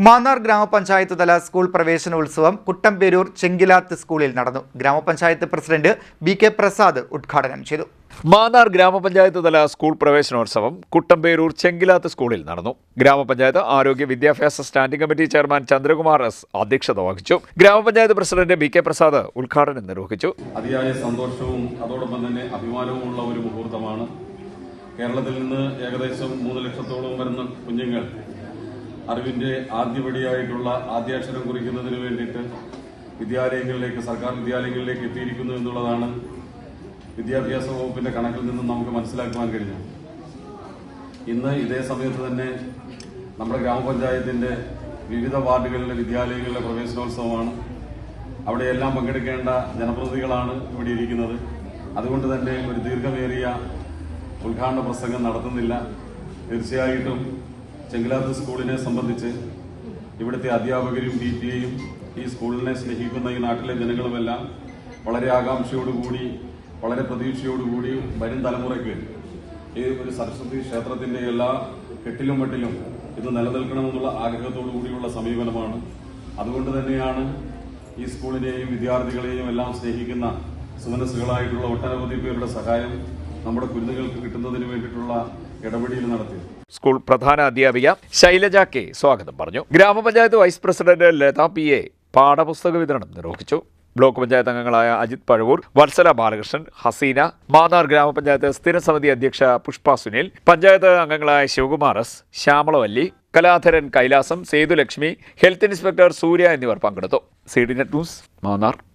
മാന്നാർ ഗ്രാമപഞ്ചായത്ത് തല സ്കൂൾ പ്രവേശനോത്സവം കുട്ടമ്പേരൂർ ചെങ്കിലാത്ത് സ്കൂളിൽ നടന്നു. ഗ്രാമപഞ്ചായത്ത് പ്രസിഡന്റ് ബി.കെ. പ്രസാദ് ഉദ്ഘാടനം ചെയ്തു. മാന്നാർ ഗ്രാമപഞ്ചായത്ത് തല സ്കൂൾ പ്രവേശനോത്സവം കുട്ടമ്പേരൂർ ചെങ്കിലാത്ത് സ്കൂളിൽ നടന്നു. ഗ്രാമപഞ്ചായത്ത് ആരോഗ്യ വിദ്യാഭ്യാസ standing committee chairman Chandrakumar S അധ്യക്ഷത വഹിച്ചു. ഗ്രാമപഞ്ചായത്ത് പ്രസിഡന്റ് ബി.കെ. പ്രസാദ് ഉദ്ഘാടനം നിർവഹിച്ചു. അതിയായ സന്തോഷവും അതോടൊപ്പം തന്നെ അഭിമാനവുമുള്ള ഒരു മുഹൂർത്തമാണ്. കേരളത്തിൽ നിന്ന് ഏകദേശം 3 ലക്ഷത്തോളം വരുന്ന കുഞ്ഞുങ്ങൾ അറിവിന്റെ ആദ്യപടിയായിട്ടുള്ള ആദ്യാക്ഷരം കുറിക്കുന്നതിന് വേണ്ടിയിട്ട് വിദ്യാലയങ്ങളിലേക്ക്, സർക്കാർ വിദ്യാലയങ്ങളിലേക്ക് എത്തിയിരിക്കുന്നു എന്നുള്ളതാണ് വിദ്യാഭ്യാസ വകുപ്പിന്റെ കണക്കിൽ നിന്നും നമുക്ക് മനസ്സിലാക്കുവാൻ കഴിഞ്ഞു. ഇന്ന് ഇതേ സമയത്ത് തന്നെ നമ്മുടെ ഗ്രാമപഞ്ചായത്തിന്റെ വിവിധ വാർഡുകളിലെ വിദ്യാലയങ്ങളിലെ പ്രവേശനോത്സവമാണ്. അവിടെയെല്ലാം പങ്കെടുക്കേണ്ട ജനപ്രതിനിധികളാണ് ഇവിടെ ഇരിക്കുന്നത്. അതുകൊണ്ട് തന്നെ ഒരു ദീർഘമേറിയ ഉദ്ഘാടന പ്രസംഗം നടത്തുന്നില്ല. തീർച്ചയായിട്ടും ചെങ്കിലാത്ത് സ്കൂളിനെ സംബന്ധിച്ച് ഇവിടുത്തെ അധ്യാപകരും PTA-യും ഈ സ്കൂളിനെ സ്നേഹിക്കുന്ന ഈ നാട്ടിലെ ജനങ്ങളുമെല്ലാം വളരെ ആകാംക്ഷയോടുകൂടി, വളരെ പ്രതീക്ഷയോടുകൂടി വരും തലമുറയ്ക്ക് ഈ ഒരു സരസ്വതി ക്ഷേത്രത്തിന്റെ എല്ലാ കെട്ടിലും മട്ടിലും ഇത് നിലനിൽക്കണമെന്നുള്ള ആഗ്രഹത്തോടു കൂടിയുള്ള സമീപനമാണ്. അതുകൊണ്ട് തന്നെയാണ് ഈ സ്കൂളിനെയും വിദ്യാർത്ഥികളെയും എല്ലാം സ്നേഹിക്കുന്ന സുമനസ്സുകളായിട്ടുള്ള ഒട്ടനവധി പേരുടെ സഹായം നമ്മുടെ കുരുന്നുകൾക്ക് കിട്ടുന്നതിന് വേണ്ടിയിട്ടുള്ള ഇടപെടൽ നടത്തി. സ്കൂൾ പ്രധാന അധ്യാപിക ശൈലജ കെ സ്വാഗതം പറഞ്ഞു. ഗ്രാമപഞ്ചായത്ത് വൈസ് പ്രസിഡന്റ് ലത PA പാഠപുസ്തക വിതരണം നിർവഹിച്ചു. ബ്ലോക്ക് പഞ്ചായത്ത് അംഗങ്ങളായ അജിത് പഴവൂർ, വത്സല ബാലകൃഷ്ണൻ, ഹസീന, മാന്നാർ ഗ്രാമപഞ്ചായത്ത് സ്ഥിരസമിതി അധ്യക്ഷ പുഷ്പ സുനിൽ, പഞ്ചായത്ത് അംഗങ്ങളായ ശിവകുമാർ എസ്, ശ്യാമളവല്ലി, കലാധരൻ കൈലാസം, സേതുലക്ഷ്മി, ഹെൽത്ത് ഇൻസ്പെക്ടർ സൂര്യ എന്നിവർ പങ്കെടുത്തു. CDNet news, Mannar.